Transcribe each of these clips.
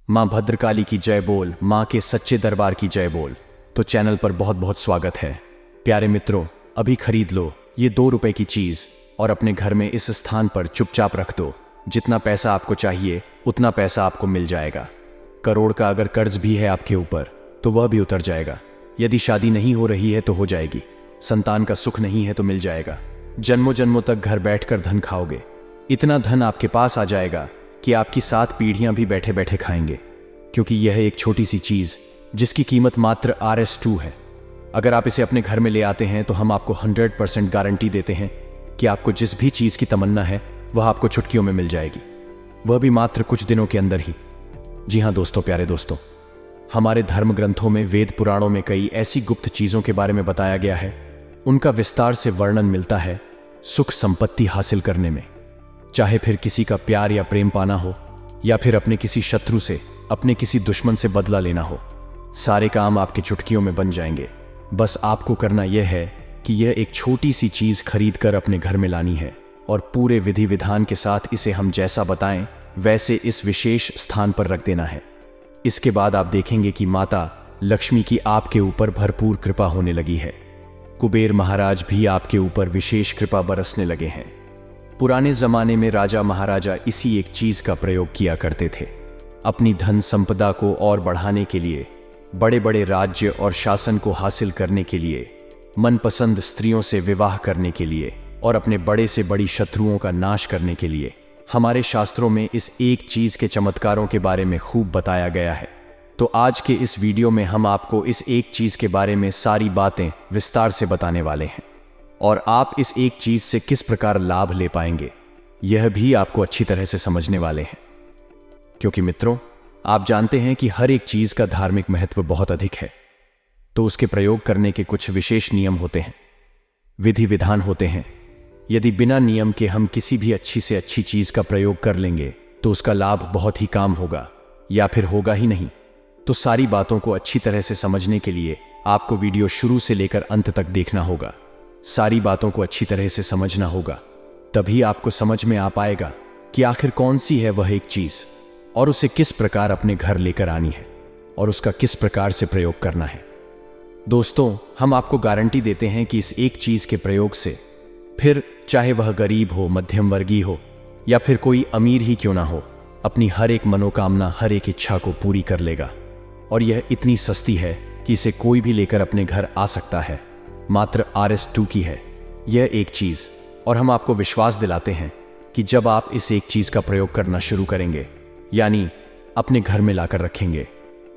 माँ भद्रकाली की जय बोल, माँ के सच्चे दरबार की जय बोल। तो चैनल पर बहुत बहुत स्वागत है। प्यारे मित्रों, अभी खरीद लो ये 2 रुपए की चीज और अपने घर में इस स्थान पर चुपचाप रख दो। जितना पैसा आपको चाहिए उतना पैसा आपको मिल जाएगा। करोड़ का अगर कर्ज भी है आपके ऊपर तो वह भी उतर जाएगा। यदि शादी नहीं हो रही है तो हो जाएगी। संतान का सुख नहीं है तो मिल जाएगा। जन्मों जन्मों तक घर बैठकर धन खाओगे। इतना धन आपके पास आ जाएगा कि आपकी 7 पीढ़ियां भी बैठे बैठे खाएंगे, क्योंकि यह एक छोटी सी चीज जिसकी कीमत मात्र RS2 है। अगर आप इसे अपने घर में ले आते हैं तो हम आपको 100% गारंटी देते हैं कि आपको जिस भी चीज की तमन्ना है वह आपको चुटकियों में मिल जाएगी, वह भी मात्र कुछ दिनों के अंदर ही। जी हाँ दोस्तों, प्यारे दोस्तों, हमारे धर्म ग्रंथों में, वेद पुराणों में कई ऐसी गुप्त चीजों के बारे में बताया गया है। उनका विस्तार से वर्णन मिलता है सुख संपत्ति हासिल करने में। चाहे फिर किसी का प्यार या प्रेम पाना हो, या फिर अपने किसी शत्रु से, अपने किसी दुश्मन से बदला लेना हो, सारे काम आपके चुटकियों में बन जाएंगे। बस आपको करना यह है कि यह एक छोटी सी चीज खरीद कर अपने घर में लानी है और पूरे विधि विधान के साथ इसे हम जैसा बताएं वैसे इस विशेष स्थान पर रख देना है। इसके बाद आप देखेंगे कि माता लक्ष्मी की आपके ऊपर भरपूर कृपा होने लगी है। कुबेर महाराज भी आपके ऊपर विशेष कृपा बरसने लगे हैं। पुराने जमाने में राजा महाराजा इसी एक चीज का प्रयोग किया करते थे। अपनी धन संपदा को और बढ़ाने के लिए, बड़े बड़े राज्य और शासन को हासिल करने के लिए, मनपसंद स्त्रियों से विवाह करने के लिए और अपने बड़े से बड़ी शत्रुओं का नाश करने के लिए। हमारे शास्त्रों में इस एक चीज के चमत्कारों के बारे में खूब बताया गया है। तो आज के इस वीडियो में हम आपको इस एक चीज के बारे में सारी बातें विस्तार से बताने वाले हैं, और आप इस एक चीज से किस प्रकार लाभ ले पाएंगे यह भी आपको अच्छी तरह से समझने वाले हैं। क्योंकि मित्रों, आप जानते हैं कि हर एक चीज का धार्मिक महत्व बहुत अधिक है, तो उसके प्रयोग करने के कुछ विशेष नियम होते हैं, विधि विधान होते हैं। यदि बिना नियम के हम किसी भी अच्छी से अच्छी चीज का प्रयोग कर लेंगे तो उसका लाभ बहुत ही कम होगा, या फिर होगा ही नहीं। तो सारी बातों को अच्छी तरह से समझने के लिए आपको वीडियो शुरू से लेकर अंत तक देखना होगा। सारी बातों को अच्छी तरह से समझना होगा, तभी आपको समझ में आ पाएगा कि आखिर कौन सी है वह एक चीज और उसे किस प्रकार अपने घर लेकर आनी है और उसका किस प्रकार से प्रयोग करना है। दोस्तों, हम आपको गारंटी देते हैं कि इस एक चीज के प्रयोग से, फिर चाहे वह गरीब हो, मध्यम वर्गीय हो या फिर कोई अमीर ही क्यों ना हो, अपनी हर एक मनोकामना, हर एक इच्छा को पूरी कर लेगा। और यह इतनी सस्ती है कि इसे कोई भी लेकर अपने घर आ सकता है। मात्र RS2 की है यह एक चीज, और हम आपको विश्वास दिलाते हैं कि जब आप इस एक चीज का प्रयोग करना शुरू करेंगे, यानी अपने घर में लाकर रखेंगे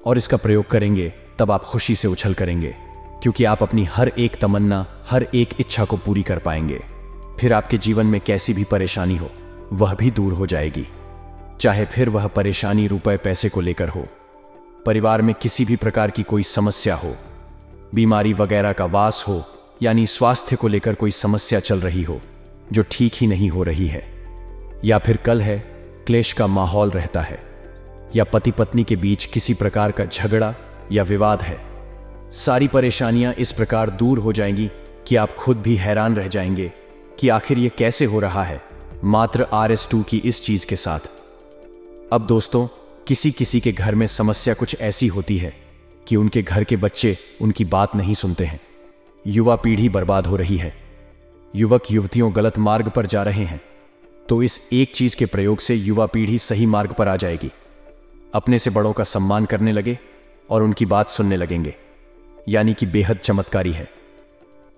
और इसका प्रयोग करेंगे, तब आप खुशी से उछल करेंगे, क्योंकि आप अपनी हर एक तमन्ना, हर एक इच्छा को पूरी कर पाएंगे। फिर आपके जीवन में कैसी भी परेशानी हो वह भी दूर हो जाएगी। चाहे फिर वह परेशानी रुपए पैसे को लेकर हो, परिवार में किसी भी प्रकार की कोई समस्या हो, बीमारी वगैरह का वास हो, यानी स्वास्थ्य को लेकर कोई समस्या चल रही हो जो ठीक ही नहीं हो रही है, या फिर कल है क्लेश का माहौल रहता है, या पति पत्नी के बीच किसी प्रकार का झगड़ा या विवाद है, सारी परेशानियां इस प्रकार दूर हो जाएंगी कि आप खुद भी हैरान रह जाएंगे कि आखिर ये कैसे हो रहा है, मात्र RS2 की इस चीज के साथ। अब दोस्तों, किसी किसी के घर में समस्या कुछ ऐसी होती है कि उनके घर के बच्चे उनकी बात नहीं सुनते हैं। युवा पीढ़ी बर्बाद हो रही है, युवक युवतियों गलत मार्ग पर जा रहे हैं। तो इस एक चीज के प्रयोग से युवा पीढ़ी सही मार्ग पर आ जाएगी, अपने से बड़ों का सम्मान करने लगे और उनकी बात सुनने लगेंगे, यानी कि बेहद चमत्कारी है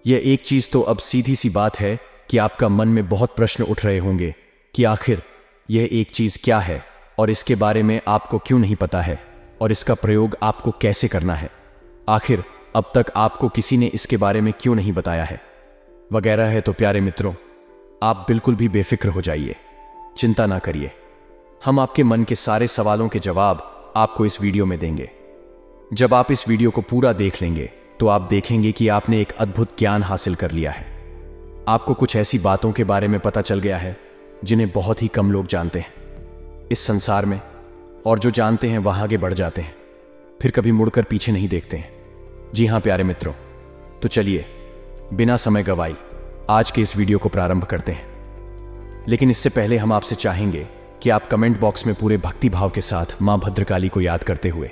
यह एक चीज। तो अब सीधी सी बात है कि आपका मन में बहुत प्रश्न उठ रहे होंगे कि आखिर यह एक चीज क्या है और इसके बारे में आपको क्यों नहीं पता है और इसका प्रयोग आपको कैसे करना है। आखिर अब तक आपको किसी ने इसके बारे में क्यों नहीं बताया है वगैरह है। तो प्यारे मित्रों, आप बिल्कुल भी बेफिक्र हो जाइए, चिंता ना करिए। हम आपके मन के सारे सवालों के जवाब आपको इस वीडियो में देंगे। जब आप इस वीडियो को पूरा देख लेंगे तो आप देखेंगे कि आपने एक अद्भुत ज्ञान हासिल कर लिया है। आपको कुछ ऐसी बातों के बारे में पता चल गया है जिन्हें बहुत ही कम लोग जानते हैं इस संसार में, और जो जानते हैं वह आगे बढ़ जाते हैं, फिर कभी मुड़कर पीछे नहीं देखते हैं। जी हाँ प्यारे मित्रों, तो चलिए बिना समय गवाई आज के इस वीडियो को प्रारंभ करते हैं। लेकिन इससे पहले हम आपसे चाहेंगे कि आप कमेंट बॉक्स में पूरे भक्ति भाव के साथ मां भद्रकाली को याद करते हुए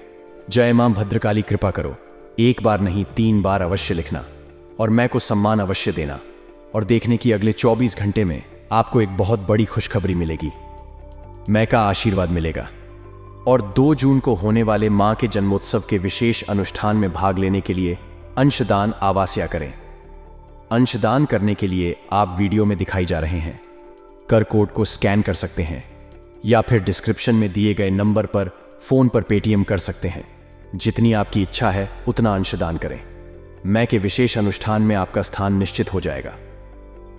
जय मां भद्रकाली कृपा करो एक बार नहीं 3 बार अवश्य लिखना और मैं को सम्मान अवश्य देना और देखने की अगले 24 घंटे में आपको एक बहुत बड़ी खुशखबरी मिलेगी। मैं का आशीर्वाद मिलेगा और 2 जून को होने वाले मां के जन्मोत्सव के विशेष अनुष्ठान में भाग लेने के लिए अंशदान आवास्या करें। अंशदान करने के लिए आप वीडियो में दिखाई जा रहे हैं कर कोड को स्कैन कर सकते हैं या फिर डिस्क्रिप्शन में दिए गए नंबर पर फोन पर पेटीएम कर सकते हैं। जितनी आपकी इच्छा है उतना अंशदान करें। मैं के विशेष अनुष्ठान में आपका स्थान निश्चित हो जाएगा।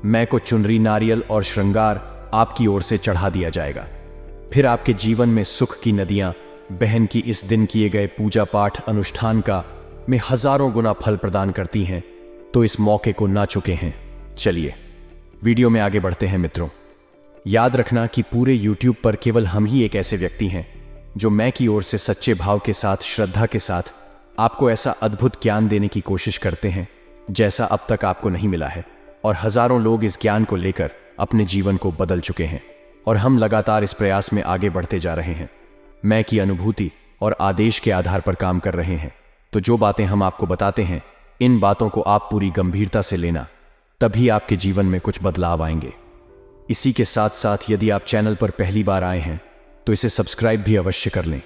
मैं को चुनरी, नारियल और श्रृंगार आपकी ओर से चढ़ा दिया जाएगा। फिर आपके जीवन में सुख की नदियां बहन की इस दिन किए गए पूजा पाठ अनुष्ठान का में हजारों गुना फल प्रदान करती हैं, तो इस मौके को ना चुके हैं। चलिए वीडियो में आगे बढ़ते हैं मित्रों। याद रखना कि पूरे YouTube पर केवल हम ही एक ऐसे व्यक्ति हैं जो मैं की ओर से सच्चे भाव के साथ, श्रद्धा के साथ आपको ऐसा अद्भुत ज्ञान देने की कोशिश करते हैं जैसा अब तक आपको नहीं मिला है। और हजारों लोग इस ज्ञान को लेकर अपने जीवन को बदल चुके हैं और हम लगातार इस प्रयास में आगे बढ़ते जा रहे हैं। मैं की अनुभूति और आदेश के आधार पर काम कर रहे हैं। तो जो बातें हम आपको बताते हैं, इन बातों को आप पूरी गंभीरता से लेना, तभी आपके जीवन में कुछ बदलाव आएंगे। इसी के साथ साथ यदि आप चैनल पर पहली बार आए हैं तो इसे सब्सक्राइब भी अवश्य कर लें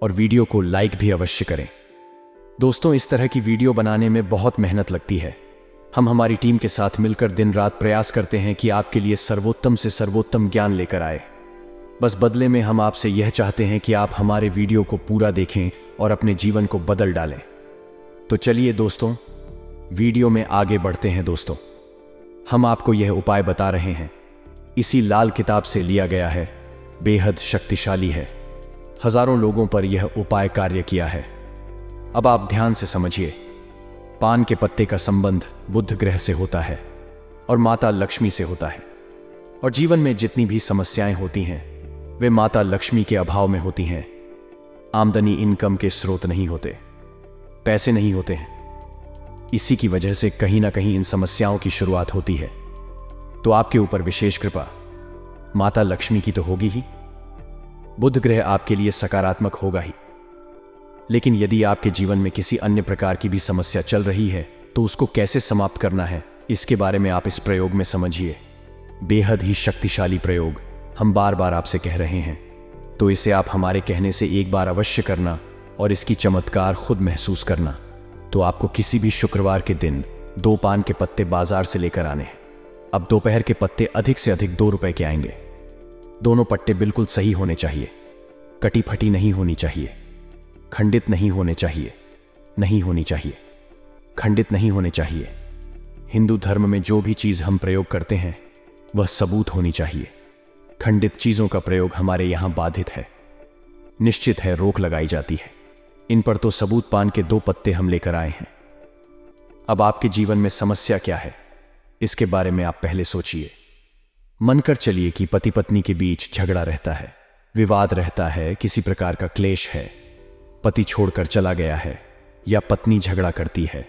और वीडियो को लाइक भी अवश्य करें। दोस्तों, इस तरह की वीडियो बनाने में बहुत मेहनत लगती है। हम हमारी टीम के साथ मिलकर दिन रात प्रयास करते हैं कि आपके लिए सर्वोत्तम से सर्वोत्तम ज्ञान लेकर आए। बस बदले में हम आपसे यह चाहते हैं कि आप हमारे वीडियो को पूरा देखें और अपने जीवन को बदल डालें। तो चलिए दोस्तों, वीडियो में आगे बढ़ते हैं। दोस्तों, हम आपको यह उपाय बता रहे हैं, इसी लाल किताब से लिया गया है, बेहद शक्तिशाली है। हजारों लोगों पर यह उपाय कार्य किया है। अब आप ध्यान से समझिए। पान के पत्ते का संबंध बुध ग्रह से होता है और माता लक्ष्मी से होता है। और जीवन में जितनी भी समस्याएं होती हैं वे माता लक्ष्मी के अभाव में होती हैं। आमदनी, इनकम के स्रोत नहीं होते, पैसे नहीं होते हैं। इसी की वजह से कहीं ना कहीं इन समस्याओं की शुरुआत होती है। तो आपके ऊपर विशेष कृपा माता लक्ष्मी की तो होगी ही, बुध ग्रह आपके लिए सकारात्मक होगा ही। लेकिन यदि आपके जीवन में किसी अन्य प्रकार की भी समस्या चल रही है तो उसको कैसे समाप्त करना है, इसके बारे में आप इस प्रयोग में समझिए। बेहद ही शक्तिशाली प्रयोग हम बार बार आपसे कह रहे हैं, तो इसे आप हमारे कहने से एक बार अवश्य करना और इसकी चमत्कार खुद महसूस करना। तो आपको किसी भी शुक्रवार के दिन 2 पान के पत्ते बाजार से लेकर आने हैं। अब दोपहर के पत्ते अधिक से अधिक 2 रुपए के आएंगे। दोनों पट्टे बिल्कुल सही होने चाहिए, कटी फटी नहीं होनी चाहिए, खंडित नहीं होने चाहिए, नहीं होनी चाहिए, खंडित नहीं होने चाहिए। हिंदू धर्म में जो भी चीज हम प्रयोग करते हैं वह सबूत होनी चाहिए। खंडित चीजों का प्रयोग हमारे यहां बाधित है, निश्चित है रोक लगाई जाती है। इन पर तो सबूत पान के 2 पत्ते हम लेकर आए हैं। अब आपके जीवन में समस्या क्या है, इसके बारे में आप पहले सोचिए। मन कर चलिए कि पति पत्नी के बीच झगड़ा रहता है, विवाद रहता है, किसी प्रकार का क्लेश है, पति छोड़कर चला गया है या पत्नी झगड़ा करती है।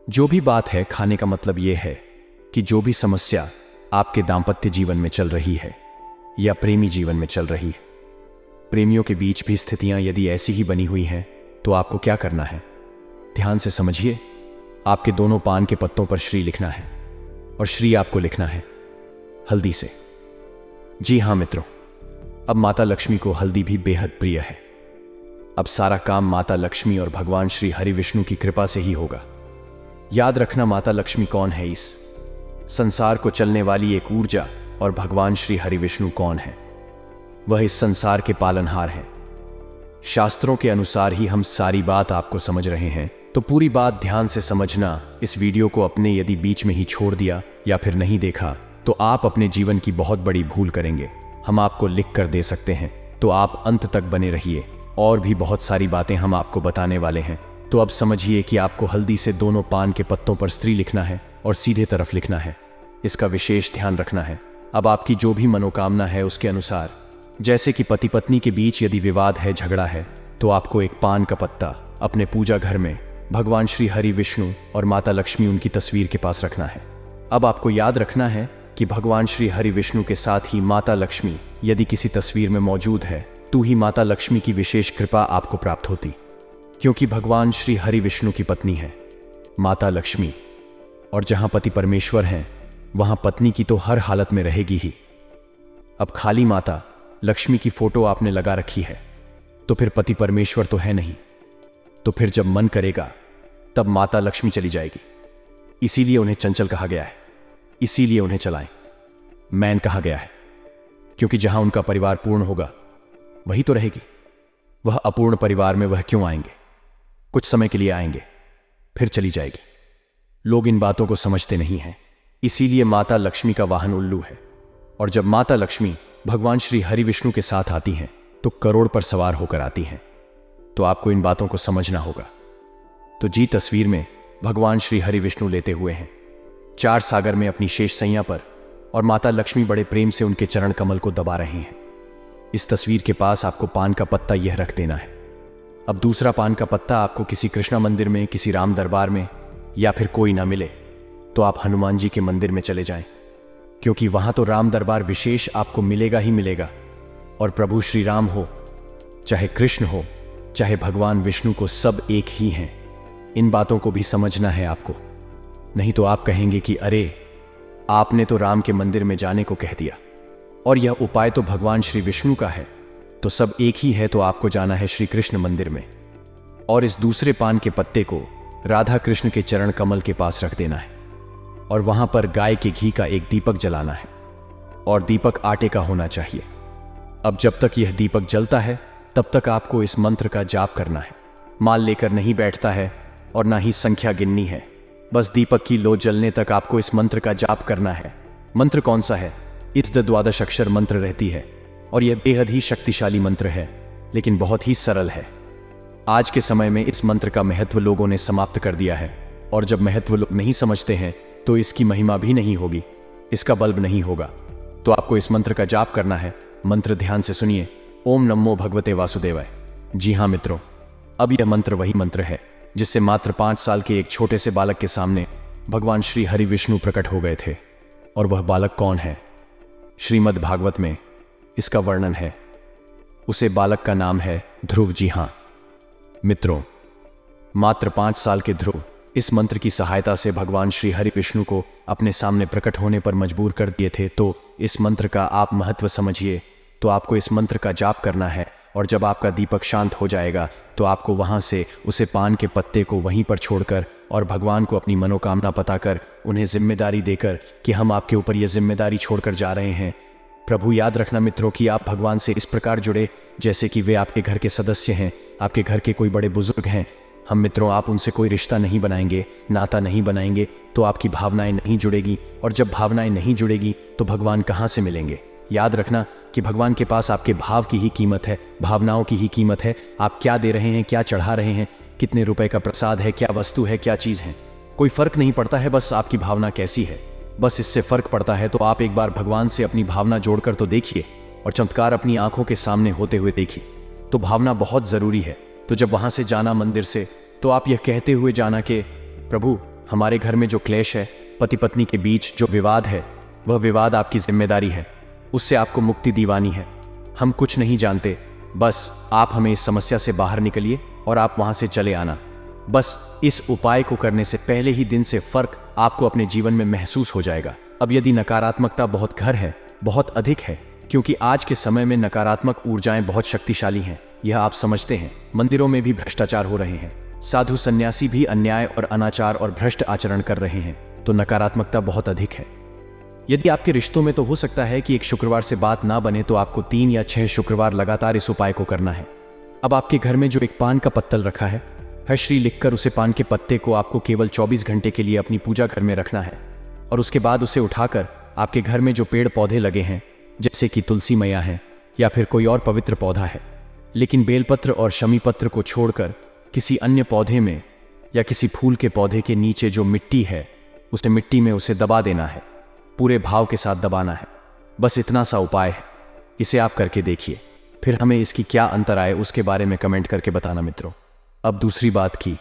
जो भी बात है, खाने का मतलब यह है कि जो भी समस्या आपके दाम्पत्य जीवन में चल रही है या प्रेमी जीवन में चल रही है, प्रेमियों के बीच भी स्थितियां यदि ऐसी ही बनी हुई हैं, तो आपको क्या करना है, ध्यान से समझिए। आपके दोनों पान के पत्तों पर श्री लिखना है और श्री आपको लिखना है हल्दी से। जी हां मित्रों, अब माता लक्ष्मी को हल्दी भी बेहद प्रिय है। अब सारा काम माता लक्ष्मी और भगवान श्री हरि विष्णु की कृपा से ही होगा। याद रखना, माता लक्ष्मी कौन है, इस संसार को चलने वाली एक ऊर्जा, और भगवान श्री हरि विष्णु कौन है, वह इस संसार के पालनहार हैं। शास्त्रों के अनुसार ही हम सारी बात आपको समझ रहे हैं, तो पूरी बात ध्यान से समझना। इस वीडियो को अपने यदि बीच में ही छोड़ दिया या फिर नहीं देखा तो आप अपने जीवन की बहुत बड़ी भूल करेंगे। हम आपको लिख कर दे सकते हैं, तो आप अंत तक बने रहिए। और भी बहुत सारी बातें हम आपको बताने वाले हैं। तो अब समझिए कि आपको हल्दी से दोनों पान के पत्तों पर स्त्री लिखना है और सीधे तरफ लिखना है। इसका विशेष ध्यान रखना है। अब आपकी जो भी मनोकामना है उसके अनुसार, जैसे कि पति पत्नी के बीच यदि विवाद है, झगड़ा है, तो आपको एक पान का पत्ता अपने पूजा घर में भगवान श्री हरि विष्णु और माता लक्ष्मी उनकी तस्वीर के पास रखना है। अब आपको याद रखना है कि भगवान श्री हरि विष्णु के साथ ही माता लक्ष्मी यदि किसी तस्वीर में मौजूद है तो ही माता लक्ष्मी की विशेष कृपा आपको प्राप्त होती, क्योंकि भगवान श्री हरि विष्णु की पत्नी है माता लक्ष्मी, और जहां पति परमेश्वर हैं वहां पत्नी की तो हर हालत में रहेगी ही। अब खाली माता लक्ष्मी की फोटो आपने लगा रखी है तो फिर पति परमेश्वर तो है नहीं, तो फिर जब मन करेगा तब माता लक्ष्मी चली जाएगी। इसीलिए उन्हें चंचल कहा गया है, इसीलिए उन्हें चलाएं मैन कहा गया है, क्योंकि जहां उनका परिवार पूर्ण होगा वही तो रहेगी। वह अपूर्ण परिवार में वह क्यों आएंगे? कुछ समय के लिए आएंगे फिर चली जाएगी। लोग इन बातों को समझते नहीं हैं, इसीलिए माता लक्ष्मी का वाहन उल्लू है। और जब माता लक्ष्मी भगवान श्री हरि विष्णु के साथ आती हैं तो करोड़ पर सवार होकर आती हैं, तो आपको इन बातों को समझना होगा। तो जी तस्वीर में भगवान श्री हरि विष्णु लेते हुए हैं 4 सागर में अपनी शेष सैया पर, और माता लक्ष्मी बड़े प्रेम से उनके चरण कमल को दबा रहे हैं। इस तस्वीर के पास आपको पान का पत्ता यह रख देना है। अब दूसरा पान का पत्ता आपको किसी कृष्णा मंदिर में, किसी राम दरबार में या फिर कोई ना मिले तो आप हनुमान जी के मंदिर में चले जाएं, क्योंकि वहां तो राम दरबार विशेष आपको मिलेगा ही मिलेगा। और प्रभु श्री राम हो चाहे कृष्ण हो चाहे भगवान विष्णु को, सब एक ही हैं। इन बातों को भी समझना है आपको, नहीं तो आप कहेंगे कि अरे आपने तो राम के मंदिर में जाने को कह दिया और यह उपाय तो भगवान श्री विष्णु का है, तो सब एक ही है, तो आपको जाना है श्री कृष्ण मंदिर में। और इस दूसरे पान के पत्ते को राधा कृष्ण के चरण कमल के पास रख देना है, और वहां पर गाय के घी का एक दीपक जलाना है, और दीपक आटे का होना चाहिए। अब जब तक यह दीपक जलता है तब तक आपको इस मंत्र का जाप करना है। माल लेकर नहीं बैठता है और ना ही संख्या गिननी है, बस दीपक की लो जलने तक आपको इस मंत्र का जाप करना है। मंत्र कौन सा है? इस द्वादश अक्षर मंत्र रहती है, और यह बेहद ही शक्तिशाली मंत्र है, लेकिन बहुत ही सरल है। आज के समय में इस मंत्र का महत्व लोगों ने समाप्त कर दिया है, और जब महत्व लोग नहीं समझते हैं तो इसकी महिमा भी नहीं होगी, इसका बल्ब नहीं होगा। तो आपको इस मंत्र का जाप करना है। मंत्र ध्यान से सुनिए। ओम नमो भगवते वासुदेवाय। जी हाँ मित्रों, अब यह मंत्र वही मंत्र है जिससे मात्र 5 साल के एक छोटे से बालक के सामने भगवान श्री हरि विष्णु प्रकट हो गए थे। और वह बालक कौन है? श्रीमद् भागवत में इसका वर्णन है। उसे बालक का नाम है ध्रुव। जी हाँ मित्रों, मात्र 5 साल के ध्रुव इस मंत्र की सहायता से भगवान श्री हरि विष्णु को अपने सामने प्रकट होने पर मजबूर कर दिए थे। तो इस मंत्र का आप महत्व समझिए। तो आपको इस मंत्र का जाप करना है, और जब आपका दीपक शांत हो जाएगा तो आपको वहां से उसे पान के पत्ते को वहीं पर छोड़कर और भगवान को अपनी मनोकामना बताकर उन्हें जिम्मेदारी देकर कि हम आपके ऊपर यह जिम्मेदारी छोड़कर जा रहे हैं। प्रभु याद रखना मित्रों कि आप भगवान से इस प्रकार जुड़े जैसे कि वे आपके घर के सदस्य हैं, आपके घर के कोई बड़े बुजुर्ग हैं। हम मित्रों, आप उनसे कोई रिश्ता नहीं बनाएंगे, नाता नहीं बनाएंगे तो आपकी भावनाएं नहीं जुड़ेगी, और जब भावनाएं नहीं जुड़ेगी तो भगवान कहाँ से मिलेंगे? याद रखना कि भगवान के पास आपके भाव की ही कीमत है, भावनाओं की ही कीमत है। आप क्या दे रहे हैं, क्या चढ़ा रहे हैं, कितने रुपए का प्रसाद है, क्या वस्तु है, क्या चीज है, कोई फर्क नहीं पड़ता है, बस आपकी भावना कैसी है, बस इससे फर्क पड़ता है। तो आप एक बार भगवान से अपनी भावना जोड़कर तो देखिए, और चमत्कार अपनी आंखों के सामने होते हुए देखिए। तो भावना बहुत जरूरी है। तो जब वहां से जाना मंदिर से, तो आप यह कहते हुए जाना कि प्रभु, हमारे घर में जो क्लेश है, पति पत्नी के बीच जो विवाद है, वह विवाद आपकी जिम्मेदारी है, उससे आपको मुक्ति दिवानी है। हम कुछ नहीं जानते, बस आप हमें इस समस्या से बाहर निकलिए और आप वहां से चले आना। बस इस उपाय को करने से पहले ही दिन से फर्क आपको अपने जीवन में महसूस हो जाएगा। अब यदि नकारात्मकता बहुत घर है, बहुत अधिक है, क्योंकि आज के समय में नकारात्मक ऊर्जाएं बहुत शक्तिशाली हैं, यह आप समझते हैं। मंदिरों में भी भ्रष्टाचार हो रहे हैं, साधु सन्यासी भी अन्याय और अनाचार और भ्रष्ट आचरण कर रहे हैं, तो नकारात्मकता बहुत अधिक है। यदि आपके रिश्तों में तो हो सकता है कि एक शुक्रवार से बात ना बने, तो आपको 3 या 6 शुक्रवार लगातार इस उपाय को करना है। अब आपके घर में जो एक पान का पत्तल रखा है, हर श्री लिखकर उसे पान के पत्ते को आपको केवल 24 घंटे के लिए अपनी पूजा घर में रखना है, और उसके बाद उसे उठाकर आपके घर में जो पेड़ पौधे लगे हैं, जैसे कि तुलसी मैया है या फिर कोई और पवित्र पौधा है, लेकिन बेलपत्र और शमी पत्र को छोड़कर किसी अन्य पौधे में या किसी फूल के पौधे के नीचे जो मिट्टी है, उसे मिट्टी में उसे दबा देना है, पूरे भाव के साथ दबाना है। बस इतना सा उपाय है, इसे आप करके देखिए, फिर हमें इसकी क्या अंतर आए उसके बारे में कमेंट करके बताना मित्रों। अब दूसरी बात की,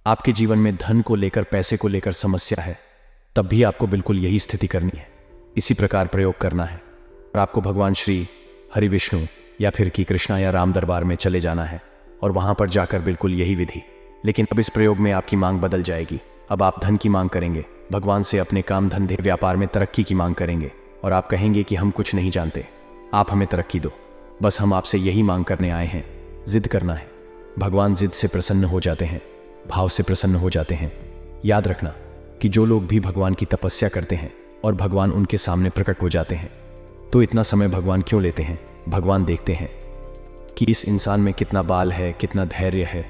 आपके जीवन में धन को लेकर, पैसे को लेकर समस्या है, तब भी आपको बिल्कुल यही स्थिति करनी है। इसी प्रकार प्रयोग करना है और आपको भगवान श्री हरि विष्णु या फिर कि कृष्णा या राम दरबार में चले जाना है और वहां पर जाकर बिल्कुल यही विधि। लेकिन अब इस प्रयोग में आपकी मांग बदल जाएगी। अब आप धन की मांग करेंगे, भगवान से अपने काम धंधे व्यापार में तरक्की की मांग करेंगे और आप कहेंगे कि हम कुछ नहीं जानते, आप हमें तरक्की दो, बस हम आपसे यही मांग करने आए हैं। जिद करना है। भगवान जिद से प्रसन्न हो जाते हैं, भाव से प्रसन्न हो जाते हैं। याद रखना कि जो लोग भी भगवान की तपस्या करते हैं और भगवान उनके सामने प्रकट हो जाते हैं, तो इतना समय भगवान क्यों लेते हैं? भगवान देखते हैं कि इस इंसान में कितना बाल है, कितना धैर्य है।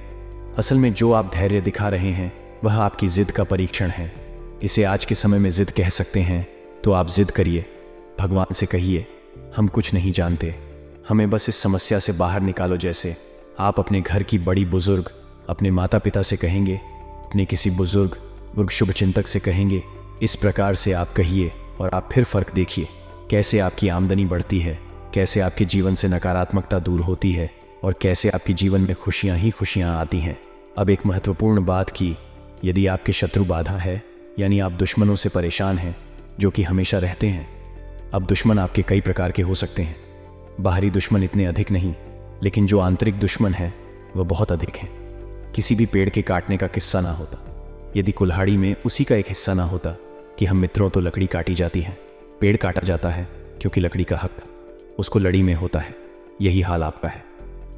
असल में जो आप धैर्य दिखा रहे हैं वह आपकी जिद का परीक्षण है। इसे आज के समय में जिद कह सकते हैं। तो आप जिद करिए, भगवान से कहिए हम कुछ नहीं जानते, हमें बस इस समस्या से बाहर निकालो। जैसे आप अपने घर की बड़ी बुजुर्ग अपने माता पिता से कहेंगे, अपने किसी बुजुर्ग शुभ चिंतक से कहेंगे, इस प्रकार से आप कहिए और आप फिर फर्क देखिए कैसे आपकी आमदनी बढ़ती है, कैसे आपके जीवन से नकारात्मकता दूर होती है और कैसे आपके जीवन में खुशियां ही खुशियां आती हैं। अब एक महत्वपूर्ण बात की, यदि आपके शत्रु बाधा है, यानी आप दुश्मनों से परेशान हैं जो कि हमेशा रहते हैं। अब दुश्मन आपके कई प्रकार के हो सकते हैं। बाहरी दुश्मन इतने अधिक नहीं, लेकिन जो आंतरिक दुश्मन है वह बहुत अधिक है। किसी भी पेड़ के काटने का किस्सा ना होता, यदि कुल्हाड़ी में उसी का एक हिस्सा ना होता कि हम मित्रों तो लकड़ी काटी जाती है, पेड़ काटा जाता है क्योंकि लकड़ी का हक उसको लड़ी में होता है। यही हाल आपका है।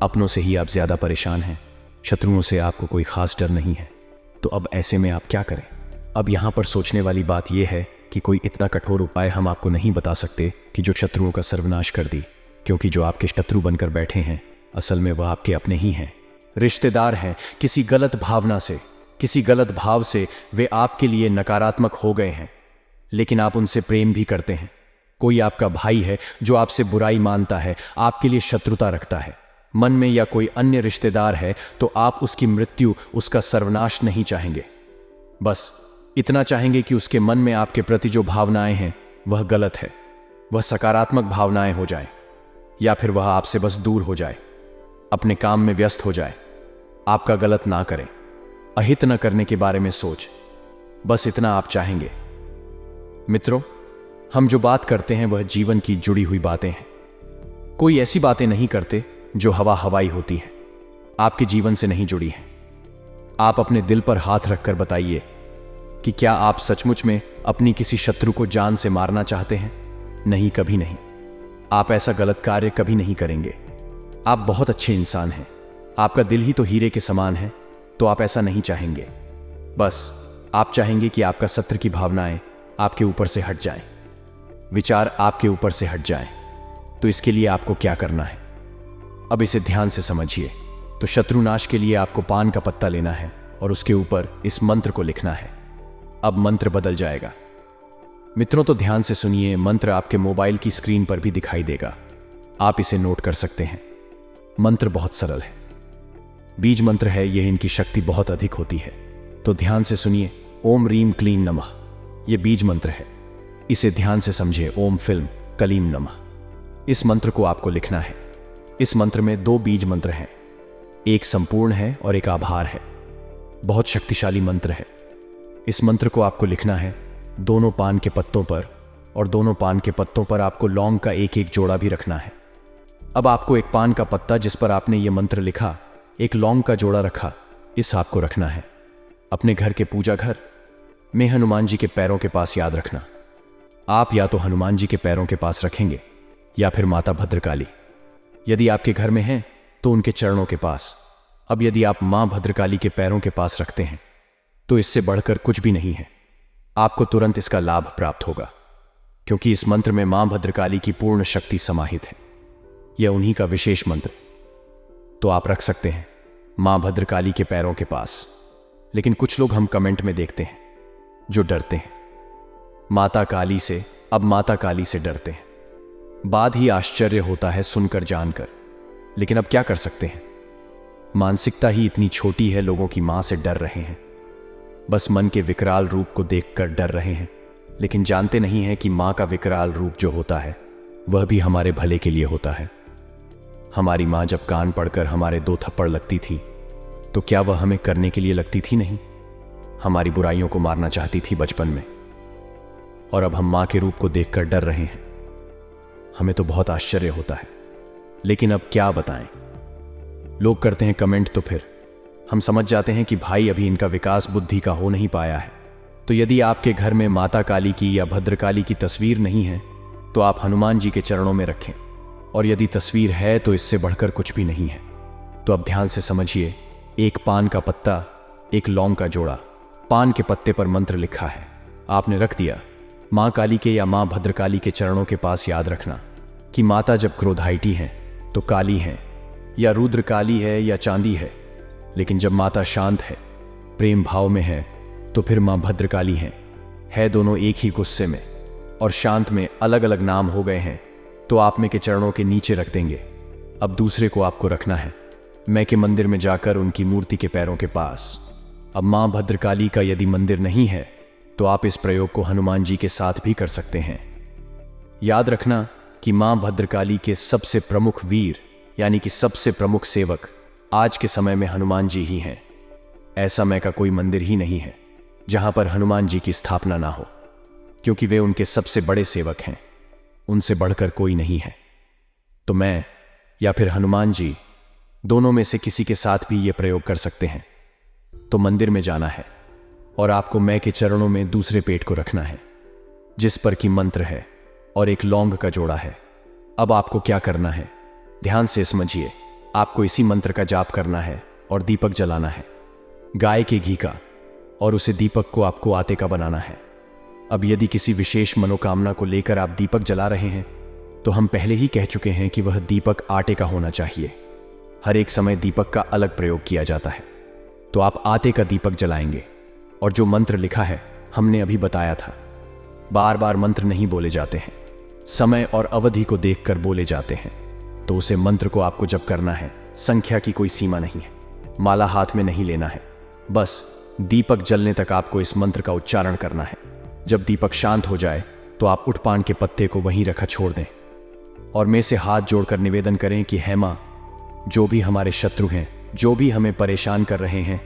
अपनों से ही आप ज्यादा परेशान हैं, शत्रुओं से आपको कोई खास डर नहीं है। तो अब ऐसे में आप क्या करें? अब यहाँ पर सोचने वाली बात यह है कि कोई इतना कठोर उपाय हम आपको नहीं बता सकते कि जो शत्रुओं का सर्वनाश कर दी, क्योंकि जो आपके शत्रु बनकर बैठे हैं असल में वह आपके अपने ही हैं, रिश्तेदार हैं। किसी गलत भावना से, किसी गलत भाव से वे आपके लिए नकारात्मक हो गए हैं, लेकिन आप उनसे प्रेम भी करते हैं। कोई आपका भाई है जो आपसे बुराई मानता है, आपके लिए शत्रुता रखता है मन में, या कोई अन्य रिश्तेदार है तो आप उसकी मृत्यु, उसका सर्वनाश नहीं चाहेंगे। बस इतना चाहेंगे कि उसके मन में आपके प्रति जो भावनाएं हैं वह गलत है, वह सकारात्मक भावनाएं हो जाए, या फिर वह आपसे बस दूर हो जाए, अपने काम में व्यस्त हो जाए। आपका गलत ना करें, अहित न करने के बारे में सोच, बस इतना आप चाहेंगे। मित्रों, हम जो बात करते हैं वह जीवन की जुड़ी हुई बातें हैं। कोई ऐसी बातें नहीं करते जो हवा हवाई होती हैं, आपके जीवन से नहीं जुड़ी हैं। आप अपने दिल पर हाथ रखकर बताइए कि क्या आप सचमुच में अपनी किसी शत्रु को जान से मारना चाहते हैं? नहीं, कभी नहीं। आप ऐसा गलत कार्य कभी नहीं करेंगे। आप बहुत अच्छे इंसान हैं, आपका दिल ही तो हीरे के समान है, तो आप ऐसा नहीं चाहेंगे। बस आप चाहेंगे कि आपका शत्रु की भावनाएं आपके ऊपर से हट जाएं, विचार आपके ऊपर से हट जाएं। तो इसके लिए आपको क्या करना है? अब इसे ध्यान से समझिए। तो शत्रुनाश के लिए आपको पान का पत्ता लेना है और उसके ऊपर इस मंत्र को लिखना है। अब मंत्र बदल जाएगा। मित्रों, तो ध्यान से सुनिए, मंत्र आपके मोबाइल की स्क्रीन पर भी दिखाई देगा, आप इसे नोट कर सकते हैं। मंत्र बहुत सरल है, बीज मंत्र है, यह इनकी शक्ति बहुत अधिक होती है। तो ध्यान से सुनिए, ओम रीम क्लीम नमः, यह बीज मंत्र है, इसे ध्यान से समझिए। ओम फिल्म कलीम नमः, इस मंत्र को आपको लिखना है। इस मंत्र में 2 बीज मंत्र हैं, एक संपूर्ण है और एक आभार है। बहुत शक्तिशाली मंत्र है। इस मंत्र को आपको लिखना है दोनों पान के पत्तों पर, और दोनों पान के पत्तों पर आपको लौंग का एक एक जोड़ा भी रखना है। अब आपको एक पान का पत्ता जिस पर आपने ये मंत्र लिखा, एक लौंग का जोड़ा रखा, इस आपको रखना है अपने घर के पूजा घर में हनुमान जी के पैरों के पास। याद रखना, आप या तो हनुमान जी के पैरों के पास रखेंगे या फिर माता भद्रकाली, यदि आपके घर में हैं तो उनके चरणों के पास। अब यदि आप मां भद्रकाली के पैरों के पास रखते हैं तो इससे बढ़कर कुछ भी नहीं है, आपको तुरंत इसका लाभ प्राप्त होगा, क्योंकि इस मंत्र में मां भद्रकाली की पूर्ण शक्ति समाहित है। यह उन्हीं का विशेष मंत्र। तो आप रख सकते हैं मां भद्रकाली के पैरों के पास। लेकिन कुछ लोग हम कमेंट में देखते हैं जो डरते हैं माता काली से, अब माता काली से डरते हैं। बाद ही आश्चर्य होता है सुनकर जानकर, लेकिन अब क्या कर सकते हैं, मानसिकता ही इतनी छोटी है, लोगों की मां से डर रहे हैं, बस मन के विकराल रूप को देखकर डर रहे हैं, लेकिन जानते नहीं हैं कि मां का विकराल रूप जो होता है वह भी हमारे भले के लिए होता है। हमारी मां जब कान पड़कर हमारे 2 थप्पड़ लगती थी तो क्या वह हमें करने के लिए लगती थी? नहीं, हमारी बुराइयों को मारना चाहती थी बचपन में। और अब हम माँ के रूप को देखकर डर रहे हैं। हमें तो बहुत आश्चर्य होता है, लेकिन अब क्या बताएं। लोग करते हैं कमेंट, तो फिर हम समझ जाते हैं कि भाई अभी इनका विकास बुद्धि का हो नहीं पाया है। तो यदि आपके घर में माता काली की या भद्रकाली की तस्वीर नहीं है तो आप हनुमान जी के चरणों में रखें, और यदि तस्वीर है तो इससे बढ़कर कुछ भी नहीं है। तो अब ध्यान से समझिए, एक पान का पत्ता, एक लौंग का जोड़ा, पान के पत्ते पर मंत्र लिखा है, आपने रख दिया। माँ काली के या माँ भद्रकाली के चरणों के पास याद रखना कि माता जब क्रोधाइटी हैं तो काली हैं, या रुद्र काली है या चांदी है, लेकिन जब माता शांत है, प्रेम भाव में है, तो फिर माँ भद्रकाली है दोनों एक ही गुस्से में और शांत में अलग अलग नाम हो गए हैं, तो आप में के चरणों के नीचे रख देंगे। अब दूसरे को आपको रखना है मैं के मंदिर में जाकर उनकी मूर्ति के पैरों के पास। अब माँ भद्रकाली का यदि मंदिर नहीं है तो आप इस प्रयोग को हनुमान जी के साथ भी कर सकते हैं। याद रखना कि माँ भद्रकाली के सबसे प्रमुख वीर यानी कि सबसे प्रमुख सेवक आज के समय में हनुमान जी ही हैं। ऐसा मैं का कोई मंदिर ही नहीं है जहां पर हनुमान जी की स्थापना ना हो, क्योंकि वे उनके सबसे बड़े सेवक हैं, उनसे बढ़कर कोई नहीं है। तो मैं या फिर हनुमान जी दोनों में से किसी के साथ भी यह प्रयोग कर सकते हैं। तो मंदिर में जाना है और आपको मैं के चरणों में दूसरे पेट को रखना है जिस पर कि मंत्र है और एक लौंग का जोड़ा है। अब आपको क्या करना है, ध्यान से समझिए। आपको इसी मंत्र का जाप करना है और दीपक जलाना है, गाय के घी का, और उसे दीपक को आपको आटे का बनाना है। अब यदि किसी विशेष मनोकामना को लेकर आप दीपक जला रहे हैं तो हम पहले ही कह चुके हैं कि वह दीपक आटे का होना चाहिए। हर एक समय दीपक का अलग प्रयोग किया जाता है। तो आप आटे का दीपक जलाएंगे और जो मंत्र लिखा है हमने अभी बताया था, बार बार मंत्र नहीं बोले जाते हैं, समय और अवधि को देखकर बोले जाते हैं। तो उसे मंत्र को आपको जब करना है, संख्या की कोई सीमा नहीं है, माला हाथ में नहीं लेना है, बस दीपक जलने तक आपको इस मंत्र का उच्चारण करना है। जब दीपक शांत हो जाए तो आप उठ पान के पत्ते को वहीं रखा छोड़ दें और मैं से हाथ जोड़कर निवेदन करें कि हे मां, जो भी हमारे शत्रु हैं, जो भी हमें परेशान कर रहे हैं,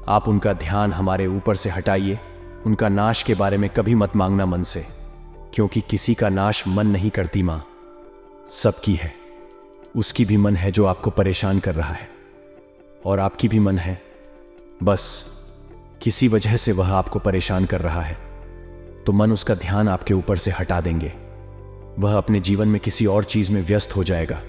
आप उनका ध्यान हमारे ऊपर से हटाइए। उनका नाश के बारे में कभी मत मांगना मन से, क्योंकि किसी का नाश मन नहीं करती मां, सबकी है। उसकी भी मन है जो आपको परेशान कर रहा है, और आपकी भी मन है, बस किसी वजह से वह आपको परेशान कर रहा है, तो मन उसका ध्यान आपके ऊपर से हटा देंगे। वह अपने जीवन में किसी और चीज में व्यस्त हो जाएगा,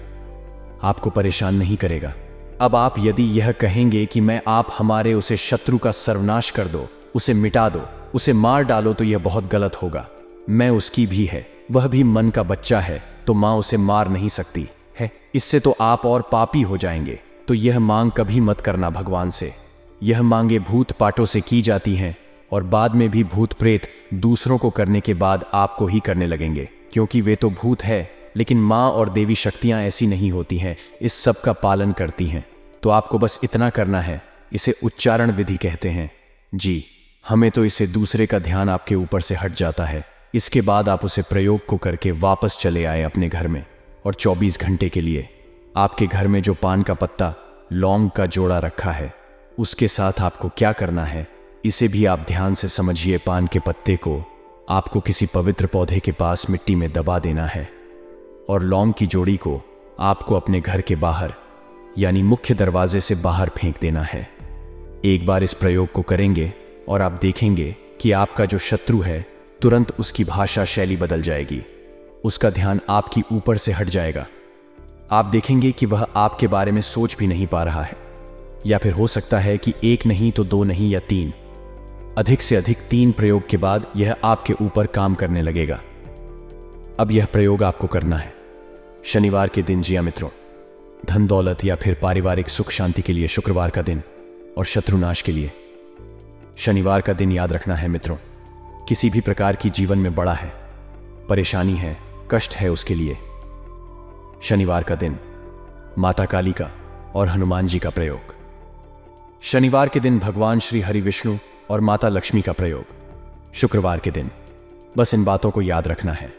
आपको परेशान नहीं करेगा। अब आप यदि यह कहेंगे कि मैं आप हमारे उसे शत्रु का सर्वनाश कर दो, उसे मिटा दो, उसे मार डालो, तो यह बहुत गलत होगा। मैं उसकी भी है, वह भी मन का बच्चा है, तो मां उसे मार नहीं सकती है। इससे तो आप और पापी हो जाएंगे। तो यह मांग कभी मत करना भगवान से। यह मांगे भूत पाटों से की जाती हैं और बाद में भी भूत प्रेत दूसरों को करने के बाद आपको ही करने लगेंगे, क्योंकि वे तो भूत है, लेकिन माँ और देवी शक्तियां ऐसी नहीं होती हैं, इस सब का पालन करती हैं। तो आपको बस इतना करना है, इसे उच्चारण विधि कहते हैं जी। हमें तो इसे दूसरे का ध्यान आपके ऊपर से हट जाता है। इसके बाद आप उसे प्रयोग को करके वापस चले आए अपने घर में, और 24 घंटे के लिए आपके घर में जो पान का पत्ता, लौंग का जोड़ा रखा है, उसके साथ आपको क्या करना है, इसे भी आप ध्यान से समझिए। पान के पत्ते को आपको किसी पवित्र पौधे के पास मिट्टी में दबा देना है, और लौंग की जोड़ी को आपको अपने घर के बाहर यानी मुख्य दरवाजे से बाहर फेंक देना है। एक बार इस प्रयोग को करेंगे और आप देखेंगे कि आपका जो शत्रु है तुरंत उसकी भाषा शैली बदल जाएगी, उसका ध्यान आपकी ऊपर से हट जाएगा। आप देखेंगे कि वह आपके बारे में सोच भी नहीं पा रहा है, या फिर हो सकता है कि एक नहीं तो 2 नहीं या 3, अधिक से अधिक 3 प्रयोग के बाद यह आपके ऊपर काम करने लगेगा। अब यह प्रयोग आपको करना है शनिवार के दिन। जी हाँ मित्रों, धन दौलत या फिर पारिवारिक सुख शांति के लिए शुक्रवार का दिन, और शत्रुनाश के लिए शनिवार का दिन याद रखना है मित्रों। किसी भी प्रकार की जीवन में बड़ा है, परेशानी है, कष्ट है, उसके लिए शनिवार का दिन माता काली का और हनुमान जी का प्रयोग। शनिवार के दिन भगवान श्री हरि विष्णु और माता लक्ष्मी का प्रयोग शुक्रवार के दिन। बस इन बातों को याद रखना है।